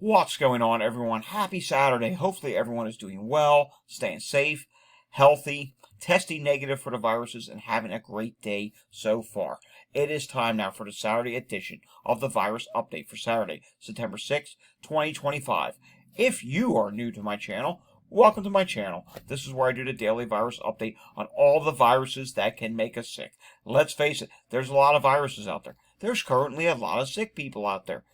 What's going on, everyone? Happy Saturday. Hopefully everyone is doing well, staying safe, healthy, testing negative for the viruses, and having a great day so far. It is time now for the Saturday edition of the Virus Update for Saturday, September 6th, 2025. If you are new to my channel, welcome to my channel. This is where I do the daily virus update on all the viruses that can make us sick. Let's face it, there's a lot of viruses out there. There's currently a lot of sick people out there.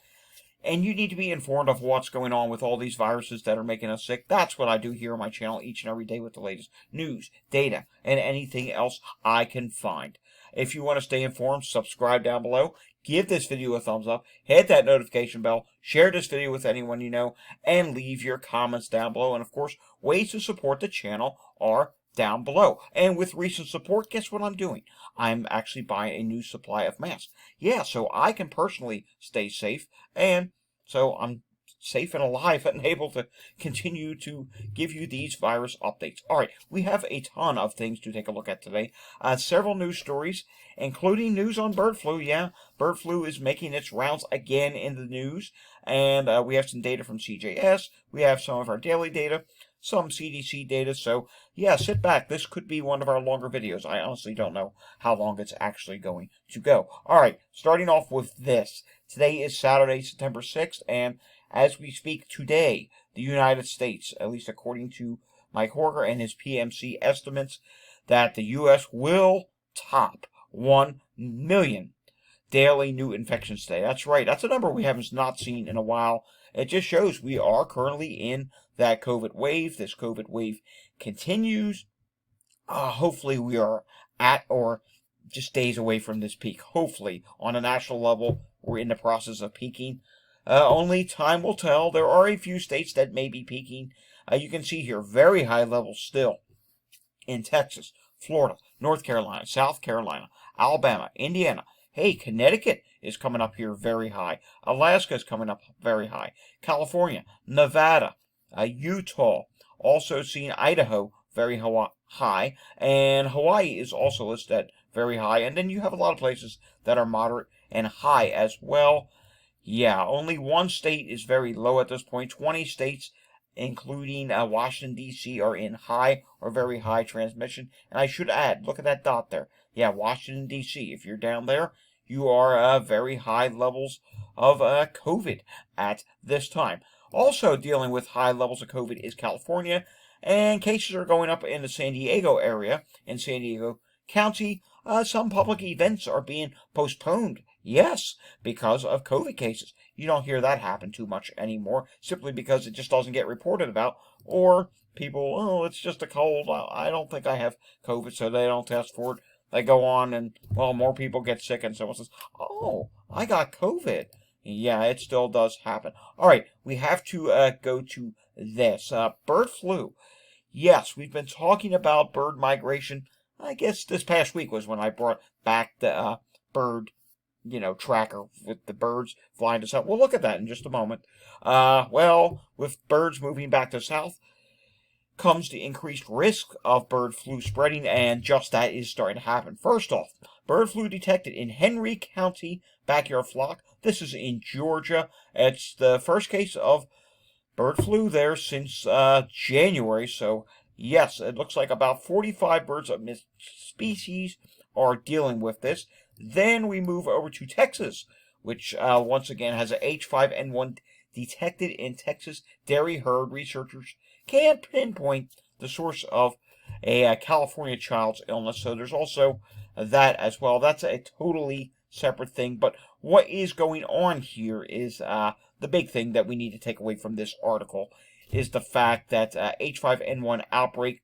And you need to be informed of what's going on with all these viruses that are making us sick. That's what I do here on my channel each and every day with the latest news, data, and anything else I can find. If you want to stay informed, subscribe down below. Give this video a thumbs up. Hit that notification bell. Share this video with anyone you know. And leave your comments down below. And of course, ways to support the channel are down below. And with recent support, guess what I'm doing? I'm actually buying a new supply of masks. Yeah, so I can personally stay safe, and so I'm safe and alive and able to continue to give you these virus updates. All right, we have a ton of things to take a look at today. Several news stories, including news on bird flu. Yeah, bird flu is making its rounds again in the news, and we have some data from CJS. We have some of our daily data, some CDC data. So yeah, sit back. This could be one of our longer videos. I honestly don't know how long it's actually going to go. All right, starting off with this. Today is Saturday, September 6th, and as we speak today, the United States, at least according to Mike Horger and his PMC estimates, that the U.S. will top 1 million daily new infections today. That's right. That's a number we haven't not seen in a while. It just shows we are currently in that COVID wave. This COVID wave continues. Hopefully we are at or just days away from this peak. Hopefully, on a national level, we're in the process of peaking. Only time will tell. There are a few states that may be peaking. You can see here very high levels still in Texas, Florida, North Carolina, South Carolina, Alabama, Indiana. Hey, Connecticut is coming up here very high. Alaska is coming up very high. California, Nevada, Utah, also seeing Idaho very high, and Hawaii is also listed at very high. And then you have a lot of places that are moderate and high as well. Yeah, only one state is very low at this point. 20 states, including Washington, D.C., are in high or very high transmission. And I should add, look at that dot there. Yeah, Washington, D.C., if you're down there, you are very high levels of COVID at this time. Also dealing with high levels of COVID is California, and cases are going up in the San Diego area. In San Diego County, some public events are being postponed. Yes, because of COVID cases. You don't hear that happen too much anymore, simply because it just doesn't get reported about, or people, oh, it's just a cold. I don't think I have COVID, so they don't test for it. They go on, and, well, more people get sick, and someone says, oh, I got COVID. Yeah, it still does happen. All right, we have to go to this. Bird flu. Yes, we've been talking about bird migration. I guess this past week was when I brought back the bird, tracker with the birds flying to south. We'll look at that in just a moment. Well, with birds moving back to south comes the increased risk of bird flu spreading, and just that is starting to happen. First off, bird flu detected in Henry County backyard flock. This is in Georgia. It's the first case of bird flu there since January, so yes, it looks like about 45 birds of mixed species are dealing with this. Then we move over to Texas, which once again has a H5N1 detected in Texas dairy herd. Researchers can't pinpoint the source of a California child's illness, so there's also that as well. That's a totally separate thing, but what is going on here is the big thing that we need to take away from this article is the fact that H5N1 outbreak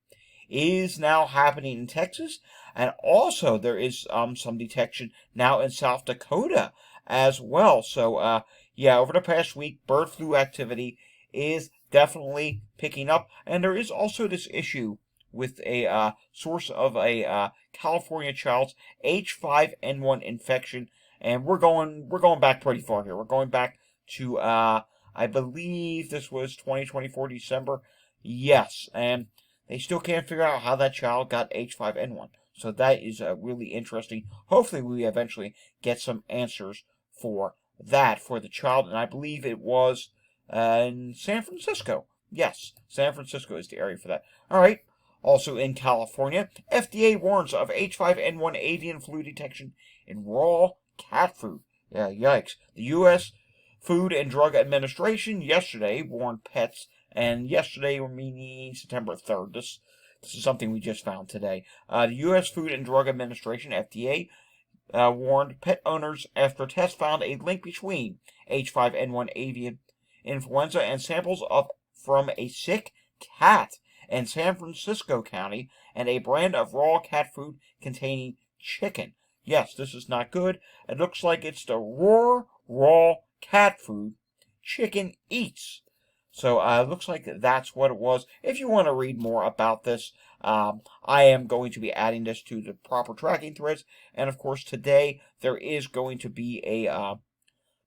is now happening in Texas, and also there is some detection now in South Dakota as well. So yeah, over the past week, bird flu activity is definitely picking up, and there is also this issue with a source of a California child's H5N1 infection, and we're going back pretty far here. We're going back to I believe this was 2024 December. Yes, and they still can't figure out how that child got H5N1. So that is really interesting. Hopefully we eventually get some answers for that for the child, and I believe it was in San Francisco. Yes, San Francisco is the area for that. All right. Also in California, FDA warns of H5N1 avian flu detection in raw cat food. Yeah, yikes. The U.S. Food and Drug Administration yesterday warned pets, and yesterday, meaning September 3rd. This is something we just found today. The U.S. Food and Drug Administration, FDA, warned pet owners after tests found a link between H5N1 avian influenza and samples from a sick cat in San Francisco County and a brand of raw cat food containing chicken. Yes, this is not good. It looks like it's the raw cat food chicken eats. So it looks like that's what it was. If you want to read more about this, I am going to be adding this to the proper tracking threads. And of course, today there is going to be a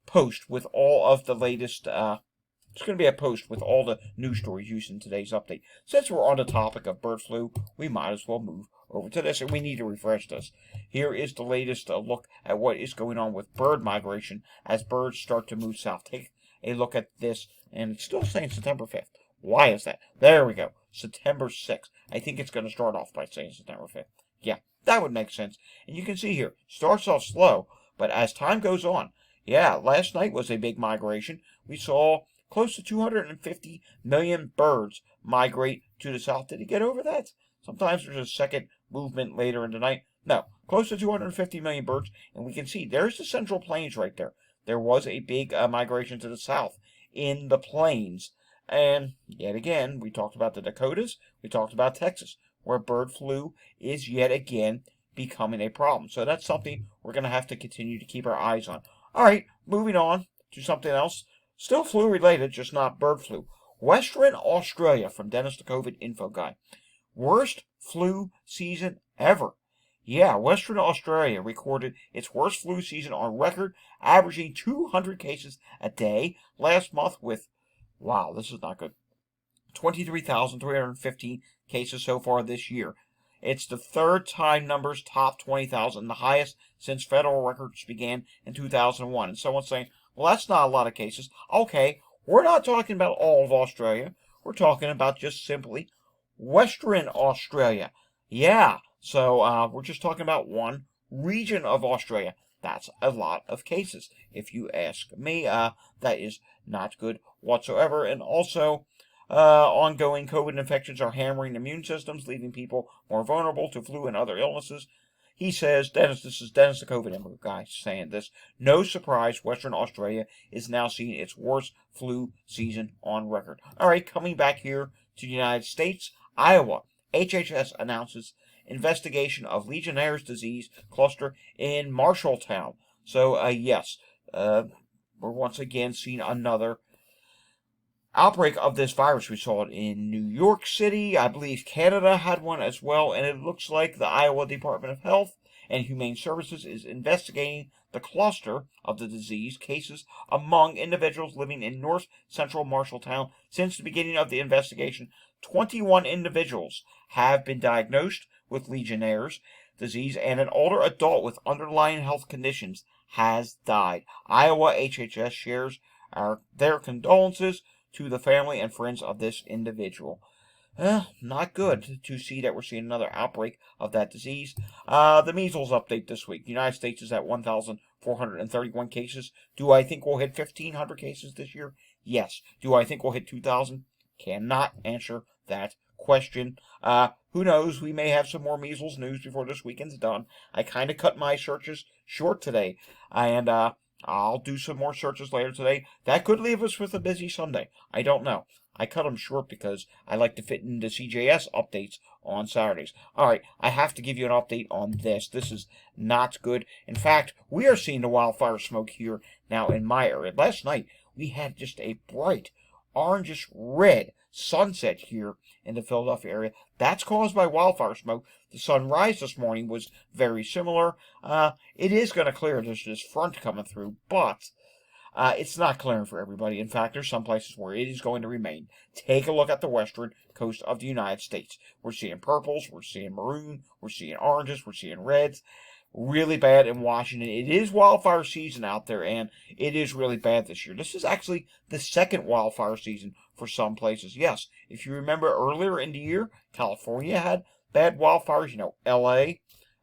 post with all of the latest. It's going to be a post with all the news stories used in today's update. Since we're on the topic of bird flu, we might as well move over to this, and we need to refresh this. Here is the latest look at what is going on with bird migration as birds start to move south. Take a look at this, and it's still saying September 5th. Why is that? There we go. September 6th. I think it's going to start off by saying September 5th. Yeah, that would make sense. And you can see here, starts off slow, but as time goes on, yeah, last night was a big migration. We saw close to 250 million birds migrate to the south. Did it get over that? Sometimes there's a second movement later in the night. No, close to 250 million birds. And we can see there's the Central Plains right there. There was a big migration to the south in the plains. And yet again, we talked about the Dakotas. We talked about Texas, where bird flu is yet again becoming a problem. So that's something we're going to have to continue to keep our eyes on. All right, moving on to something else. Still flu related, just not bird flu. Western Australia from Dennis the COVID Info Guy. Worst flu season ever. Yeah, Western Australia recorded its worst flu season on record, averaging 200 cases a day last month with, wow, this is not good, 23,315 cases so far this year. It's the third time numbers top 20,000, the highest since federal records began in 2001. And someone's saying, well, that's not a lot of cases. Okay, we're not talking about all of Australia. We're talking about just simply Western Australia. Yeah, so we're just talking about one region of Australia. That's a lot of cases. If you ask me, that is not good whatsoever. And also, ongoing COVID infections are hammering immune systems, leaving people more vulnerable to flu and other illnesses. He says, this is Dennis the COVID Info Guy saying this. No surprise, Western Australia is now seeing its worst flu season on record. All right, coming back here to the United States, Iowa. HHS announces investigation of Legionnaire's disease cluster in Marshalltown. So, yes, we're once again seeing another outbreak of this virus. We saw it in New York City. I believe Canada had one as well, and it looks like the Iowa Department of Health and Humane Services is investigating the cluster of the disease cases among individuals living in north central Marshalltown. Since the beginning of the investigation, 21 individuals have been diagnosed with Legionnaire's disease, and an older adult with underlying health conditions has died. Iowa HHS shares their condolences to the family and friends of this individual. Not good to see that we're seeing another outbreak of that disease. The measles update this week. The United States is at 1,431 cases. Do I think we'll hit 1,500 cases this year? Yes. Do I think we'll hit 2,000? Cannot answer that question. Who knows? We may have some more measles news before this weekend's done. I kind of cut my searches short today, and I'll do some more searches later today. That could leave us with a busy Sunday. I don't know. I cut them short because I like to fit into CJS updates on Saturdays. All right, I have to give you an update on this. This is not good. In fact, we are seeing the wildfire smoke here now in my area. Last night, we had just a bright orangish red sunset here in the Philadelphia area. That's caused by wildfire smoke. The sunrise this morning was very similar. It is going to clear. There's this front coming through, but it's not clearing for everybody. In fact, there's some places where it is going to remain. Take a look at the western coast of the United States. We're seeing purples, we're seeing maroon, we're seeing oranges, we're seeing reds. really bad in Washington. It is wildfire season out there, and it is really bad this year. This is actually the second wildfire season for some places. Yes, if you remember earlier in the year, California had bad wildfires. LA,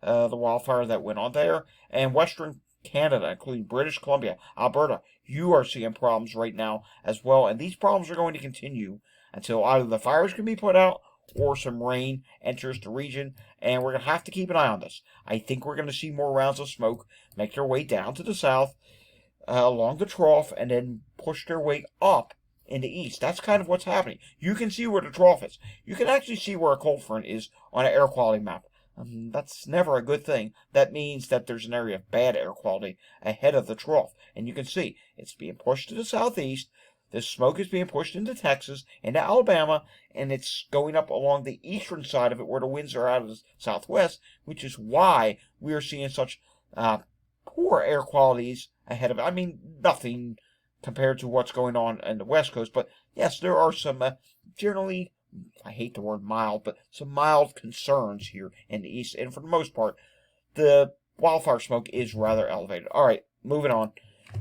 the wildfire that went on there, and Western Canada, including British Columbia, Alberta. You are seeing problems right now as well, and these problems are going to continue until either the fires can be put out or some rain enters the region, and we're going to have to keep an eye on this. I think we're going to see more rounds of smoke make their way down to the south along the trough and then push their way up in the east. That's kind of what's happening. You can see where the trough is. You can actually see where a cold front is on an air quality map. That's never a good thing. That means that there's an area of bad air quality ahead of the trough. And you can see it's being pushed to the southeast. This smoke is being pushed into Texas, into Alabama, and it's going up along the eastern side of it where the winds are out of the southwest, which is why we are seeing such poor air qualities ahead of it. I mean, nothing compared to what's going on in the West Coast, but yes, there are some generally, I hate the word mild, but some mild concerns here in the east, and for the most part, the wildfire smoke is rather elevated. All right, moving on.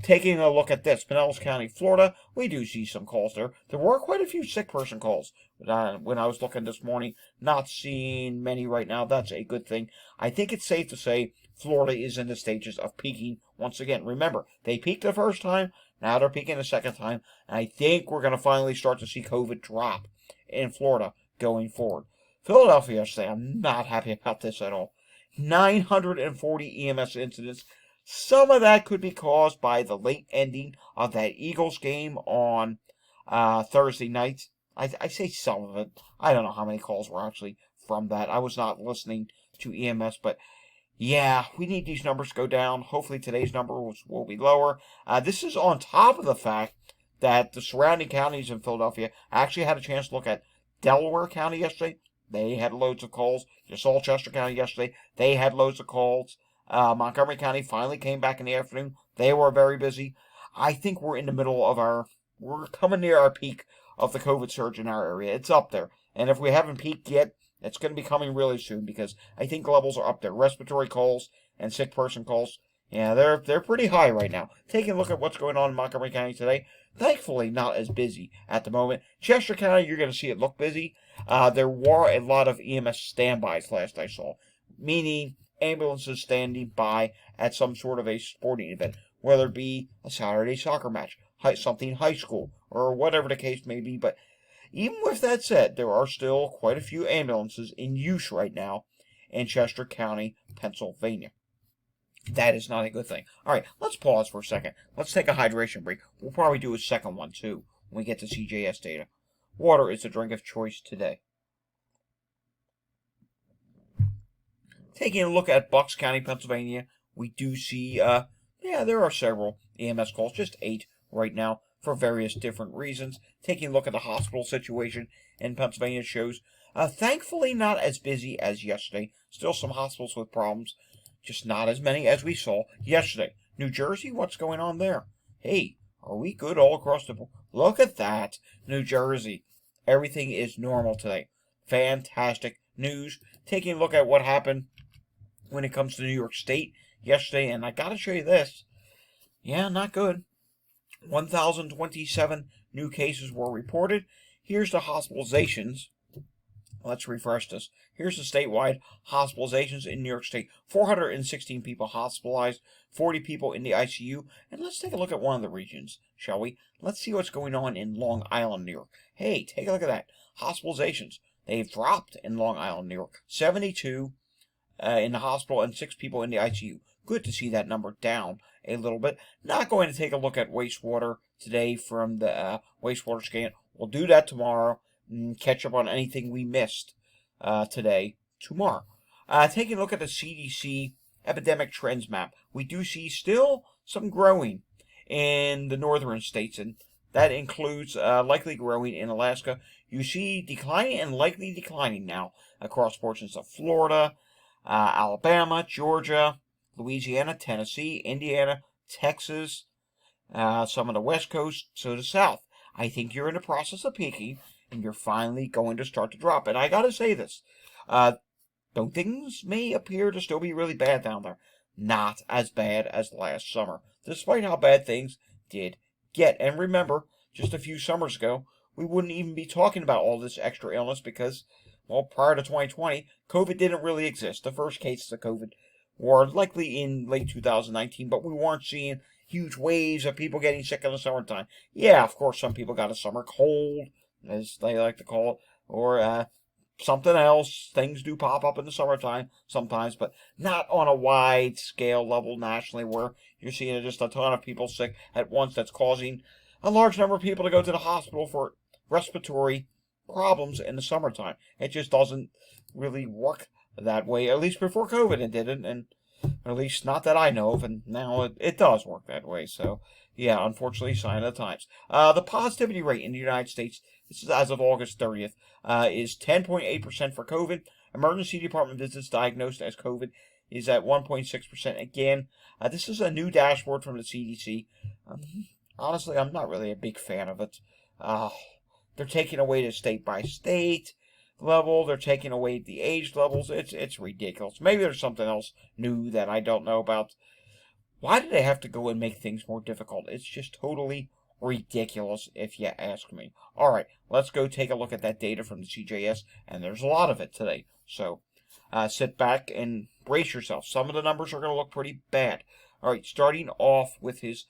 Taking a look at this, Pinellas County, Florida, we do see some calls there. There were quite a few sick person calls when I was looking this morning. Not seeing many right now. That's a good thing. I think it's safe to say Florida is in the stages of peaking once again. Remember, they peaked the first time. Now they're peaking the second time. And I think we're going to finally start to see COVID drop in Florida going forward. Philadelphia yesterday, I'm not happy about this at all. 940 EMS incidents. Some of that could be caused by the late ending of that Eagles game on Thursday night. I say some of it. I don't know how many calls were actually from that. I was not listening to EMS, but yeah, we need these numbers to go down. Hopefully today's number will be lower. This is on top of the fact that the surrounding counties in Philadelphia actually had a chance to look at Delaware County yesterday. They had loads of calls. You saw Chester County yesterday. They had loads of calls. Montgomery County finally came back in the afternoon. They were very busy. I think we're in the middle of we're coming near our peak of the COVID surge in our area. It's up there. And if we haven't peaked yet, it's going to be coming really soon because I think levels are up there. Respiratory calls and sick person calls, yeah, they're pretty high right now. Taking a look at what's going on in Montgomery County today, thankfully not as busy at the moment. Chester County, you're going to see it look busy. There were a lot of EMS standbys last I saw, meaning ambulances standing by at some sort of a sporting event, whether it be a Saturday soccer match, something high school, or whatever the case may be. But even with that said, there are still quite a few ambulances in use right now in Chester County, Pennsylvania. That is not a good thing. All right, let's pause for a second. Let's take a hydration break. We'll probably do a second one, too, when we get to CJS data. Water is the drink of choice today. Taking a look at Bucks County, Pennsylvania, we do see, there are several EMS calls, just 8 right now, for various different reasons. Taking a look at the hospital situation in Pennsylvania shows, thankfully not as busy as yesterday. Still some hospitals with problems, just not as many as we saw yesterday. New Jersey, what's going on there? Hey, are we good all across the board? Look at that, New Jersey. Everything is normal today. Fantastic news. Taking a look at what happened when it comes to New York State yesterday, and I gotta show you this. Yeah, not good. 1,027 new cases were reported. Here's the hospitalizations. Let's refresh this. Here's the statewide hospitalizations in New York State. 416 people hospitalized, 40 people in the ICU. And let's take a look at one of the regions, shall we? Let's see what's going on in Long Island, New York. Hey, take a look at that. Hospitalizations. They've dropped in Long Island, New York. 72 in the hospital and 6 people in the ICU. Good to see that number down a little bit. Not going to take a look at wastewater today from the wastewater scan. We'll do that tomorrow and catch up on anything we missed today tomorrow. Taking a look at the CDC epidemic trends map, we do see still some growing in the northern states, and that includes likely growing in Alaska. You see declining and likely declining now across portions of Florida, Alabama, Georgia, Louisiana, Tennessee, Indiana, Texas, some of the West Coast, so the South. I think you're in the process of peaking, and you're finally going to start to drop. And I gotta say this, though things may appear to still be really bad down there, not as bad as last summer, despite how bad things did get. And remember, just a few summers ago, we wouldn't even be talking about all this extra illness because, well, prior to 2020, COVID didn't really exist. The first cases of COVID were likely in late 2019, but we weren't seeing huge waves of people getting sick in the summertime. Yeah, of course, some people got a summer cold, as they like to call it, or something else. Things do pop up in the summertime sometimes, but not on a wide scale level nationally where you're seeing just a ton of people sick at once that's causing a large number of people to go to the hospital for respiratory problems in the summertime. It just doesn't really work that way, at least before COVID it didn't, and at least not that I know of, and now it does work that way. So, yeah, unfortunately, sign of the times. The positivity rate in the United States, this is as of August 30th, is 10.8% for COVID. Emergency department visits diagnosed as COVID is at 1.6%. Again, this is a new dashboard from the CDC. Honestly, I'm not really a big fan of it. They're taking away the state by state level. They're taking away the age levels. It's ridiculous. Maybe there's something else new that I don't know about. Why do they have to go and make things more difficult? It's just totally ridiculous, if you ask me. All right, let's go take a look at that data from the CJS, and there's a lot of it today. So sit back and brace yourself. Some of the numbers are going to look pretty bad. All right, starting off with his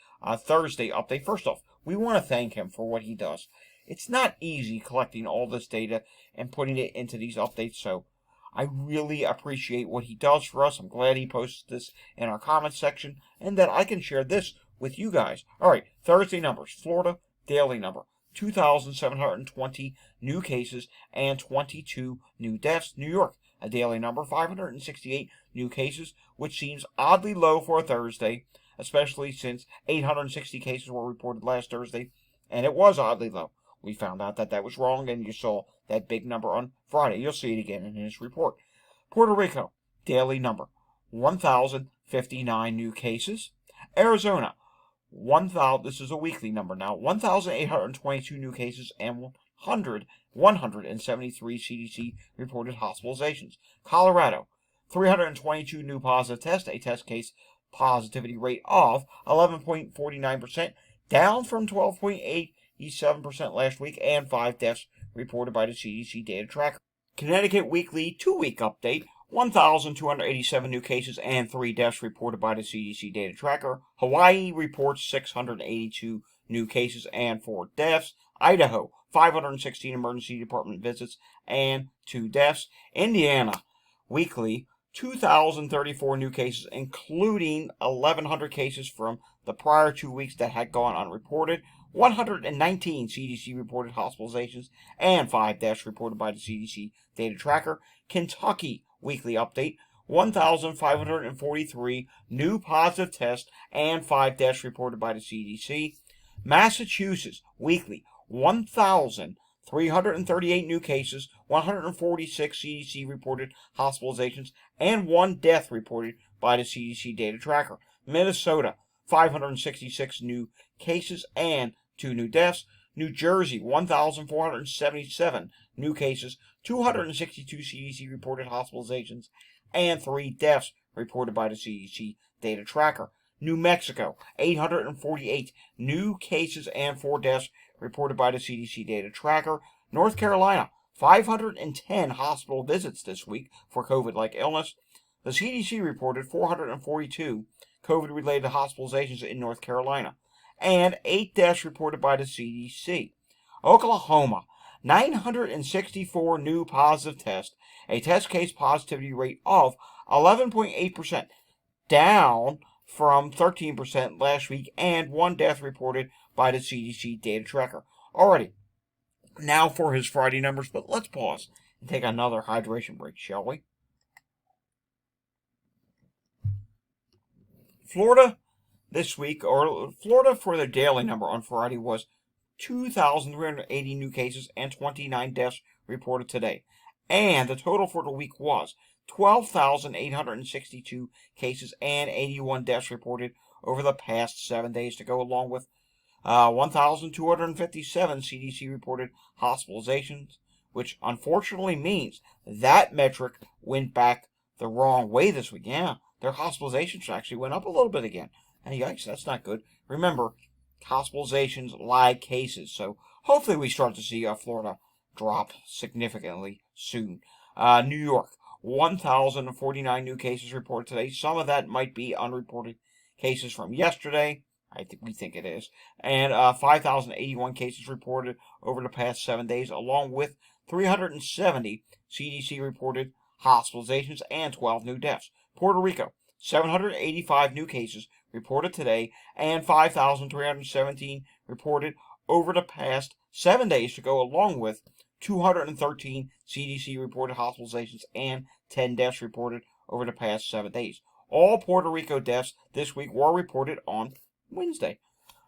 Thursday update. First off, we want to thank him for what he does. It's not easy collecting all this data and putting it into these updates, so I really appreciate what he does for us. I'm glad he posts this in our comments section and that I can share this with you guys. All right, Thursday numbers. Florida, daily number. 2,720 new cases and 22 new deaths. New York, a daily number. 568 new cases, which seems oddly low for a Thursday, especially since 860 cases were reported last Thursday, and it was oddly low. We found out that was wrong, and you saw that big number on Friday. You'll see it again in his report. Puerto Rico, daily number, 1,059 new cases. Arizona, 1,000. This is a weekly number now. 1,822 new cases and 173 CDC reported hospitalizations. Colorado, 322 new positive tests, a test case positivity rate of 11.49%, down from 12.87% last week, and 5 deaths reported by the CDC data tracker. Connecticut weekly 2-week update. 1,287 new cases and 3 deaths reported by the CDC data tracker. Hawaii reports 682 new cases and 4 deaths. Idaho, 516 emergency department visits and 2 deaths. Indiana, weekly, 2,034 new cases, including 1,100 cases from the prior 2 weeks that had gone unreported. 119 CDC reported hospitalizations and 5 deaths reported by the CDC data tracker. Kentucky, weekly update, 1,543 new positive tests and 5 deaths reported by the CDC. Massachusetts, weekly, 1,338 new cases, 146 CDC reported hospitalizations, and 1 death reported by the CDC data tracker. Minnesota, 566 new cases and 2 new deaths. New Jersey, 1,477 new cases, 262 CDC reported hospitalizations, and 3 deaths reported by the CDC data tracker. New Mexico, 848 new cases and 4 deaths reported by the CDC data tracker. North Carolina, 510 hospital visits this week for COVID-like illness. The CDC reported 442 COVID-related hospitalizations in North Carolina, and 8 deaths reported by the CDC. Oklahoma, 964 new positive tests, a test case positivity rate of 11.8%, down from 13% last week, and 1 death reported by the CDC data tracker. Alrighty, now for his Friday numbers, but let's pause and take another hydration break, shall we? Florida this week, or Florida for their daily number on Friday, was 2,380 new cases and 29 deaths reported today. And the total for the week was 12,862 cases and 81 deaths reported over the past 7 days, to go along with 1,257 CDC reported hospitalizations, which unfortunately means that metric went back the wrong way this week. Yeah, their hospitalizations actually went up a little bit again. And yikes, that's not good. Remember, hospitalizations lag cases, so hopefully we start to see Florida drop significantly soon. New York, 1,049 new cases reported today. Some of that might be unreported cases from yesterday. We think it is. And 5,081 cases reported over the past 7 days, along with 370 CDC reported hospitalizations and 12 new deaths. Puerto Rico, 785 new cases reported today and 5,317 reported over the past 7 days to go, along with 213 CDC reported hospitalizations and 10 deaths reported over the past 7 days. All Puerto Rico deaths this week were reported on Wednesday.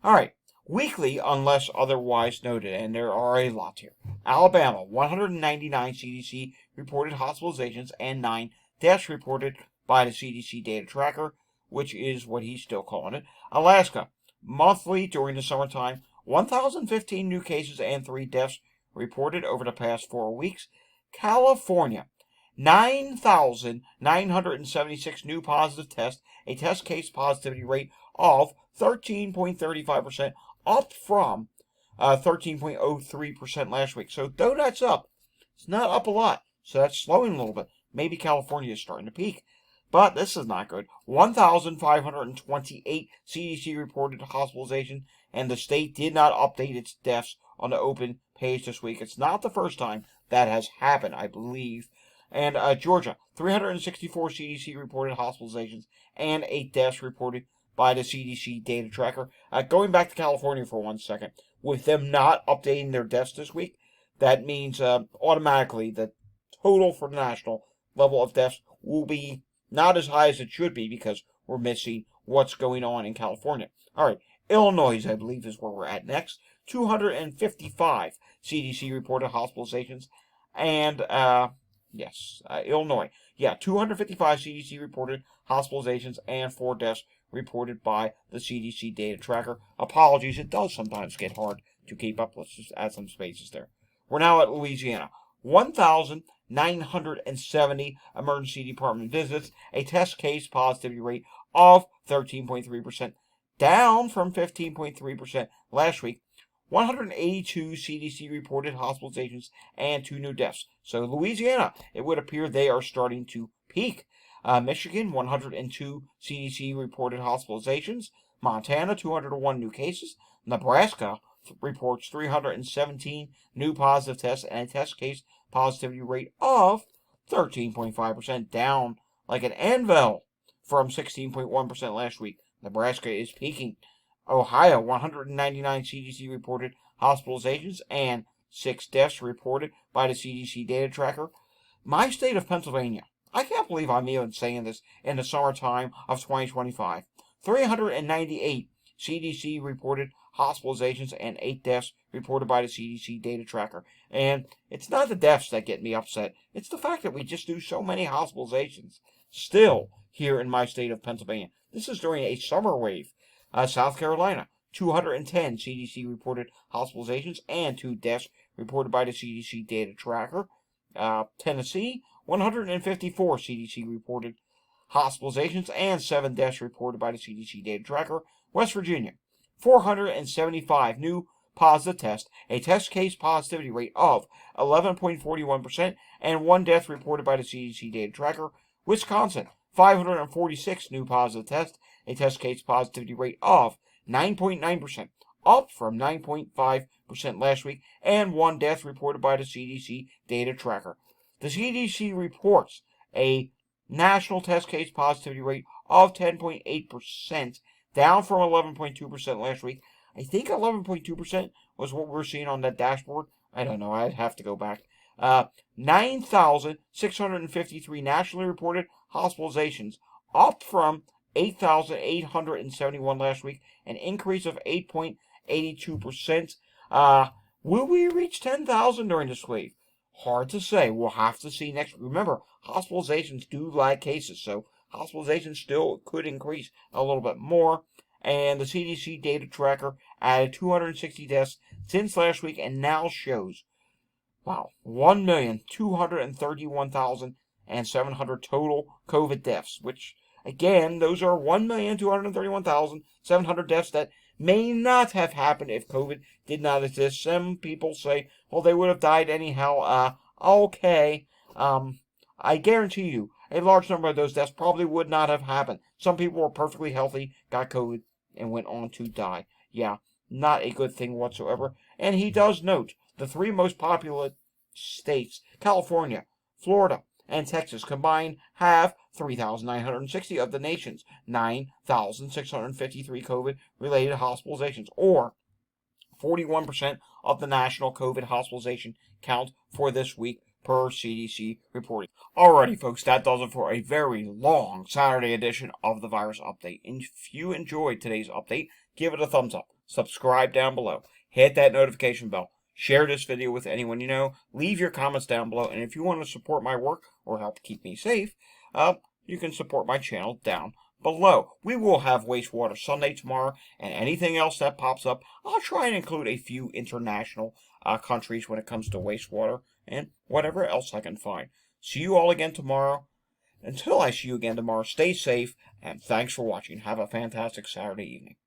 All right, weekly unless otherwise noted, and there are a lot here. Alabama, 199 CDC reported hospitalizations and 9 deaths reported by the CDC data tracker, which is what he's still calling it. Alaska, monthly during the summertime, 1,015 new cases and 3 deaths reported over the past 4 weeks. California, 9,976 new positive tests, a test case positivity rate of 13.35%, up from 13.03% last week. So though that's up, it's not up a lot. So that's slowing a little bit. Maybe California is starting to peak. But this is not good. 1,528 CDC reported hospitalization, and the state did not update its deaths on the open page this week. It's not the first time that has happened, I believe. And Georgia, 364 CDC reported hospitalizations and 8 deaths reported by the CDC data tracker. Going back to California for 1 second, with them not updating their deaths this week, that means automatically the total for the national level of deaths will be not as high as it should be because we're missing what's going on in California. All right, Illinois, I believe, is where we're at next. 255 CDC reported hospitalizations and, Illinois. Yeah, 255 CDC reported hospitalizations and 4 deaths reported by the CDC data tracker. Apologies, it does sometimes get hard to keep up. Let's just add some spaces there. We're now at Louisiana. 1,970 emergency department visits, a test case positivity rate of 13.3%, down from 15.3% last week. 182 CDC reported hospitalizations and 2 new deaths. So Louisiana, it would appear they are starting to peak. Michigan, 102 CDC reported hospitalizations. Montana, 201 new cases. Nebraska reports 317 new positive tests and a test case positivity rate of 13.5%, down like an anvil from 16.1% last week. Nebraska is peaking. Ohio, 199 CDC reported hospitalizations and 6 deaths reported by the CDC data tracker. My state of Pennsylvania, I can't believe I'm even saying this in the summertime of 2025. 398 CDC reported hospitalizations and 8 deaths reported by the CDC data tracker. And it's not the deaths that get me upset. It's the fact that we just do so many hospitalizations still here in my state of Pennsylvania. This is during a summer wave. South Carolina, 210 CDC reported hospitalizations and 2 deaths reported by the CDC data tracker. Tennessee, 154 CDC reported hospitalizations and 7 deaths reported by the CDC data tracker. West Virginia, 475 new positive tests, a test case positivity rate of 11.41%, and 1 death reported by the CDC data tracker. Wisconsin, 546 new positive tests, a test case positivity rate of 9.9%, up from 9.5% last week, and 1 death reported by the CDC data tracker. The CDC reports a national test case positivity rate of 10.8%, down from 11.2% last week. I think 11.2% was what we're seeing on that dashboard. I don't know. I'd have to go back. 9,653 nationally reported hospitalizations, up from 8,871 last week, an increase of 8.82%. Will we reach 10,000 during this wave? Hard to say. We'll have to see next. Remember, hospitalizations do lag cases, so hospitalizations still could increase a little bit more. And the CDC data tracker added 260 deaths since last week and now shows, 1,231,700 total COVID deaths, which Again, those are 1,231,700 deaths that may not have happened if COVID did not exist. Some people say, well, they would have died anyhow. Okay. I guarantee you, a large number of those deaths probably would not have happened. Some people were perfectly healthy, got COVID, and went on to die. Yeah, not a good thing whatsoever. And he does note the three most populous states, California, Florida, and Texas combined, have 3,960 of the nation's 9,653 COVID-related hospitalizations, or 41% of the national COVID hospitalization count for this week per CDC reporting. Alrighty, folks, that does it for a very long Saturday edition of the Virus Update. And if you enjoyed today's update, give it a thumbs up, subscribe down below, hit that notification bell, share this video with anyone you know, leave your comments down below, and if you want to support my work or help keep me safe, you can support my channel down below. We will have Wastewater Sunday tomorrow, and anything else that pops up, I'll try and include a few international countries when it comes to wastewater, and whatever else I can find. See you all again tomorrow. Until I see you again tomorrow, stay safe, and thanks for watching. Have a fantastic Saturday evening.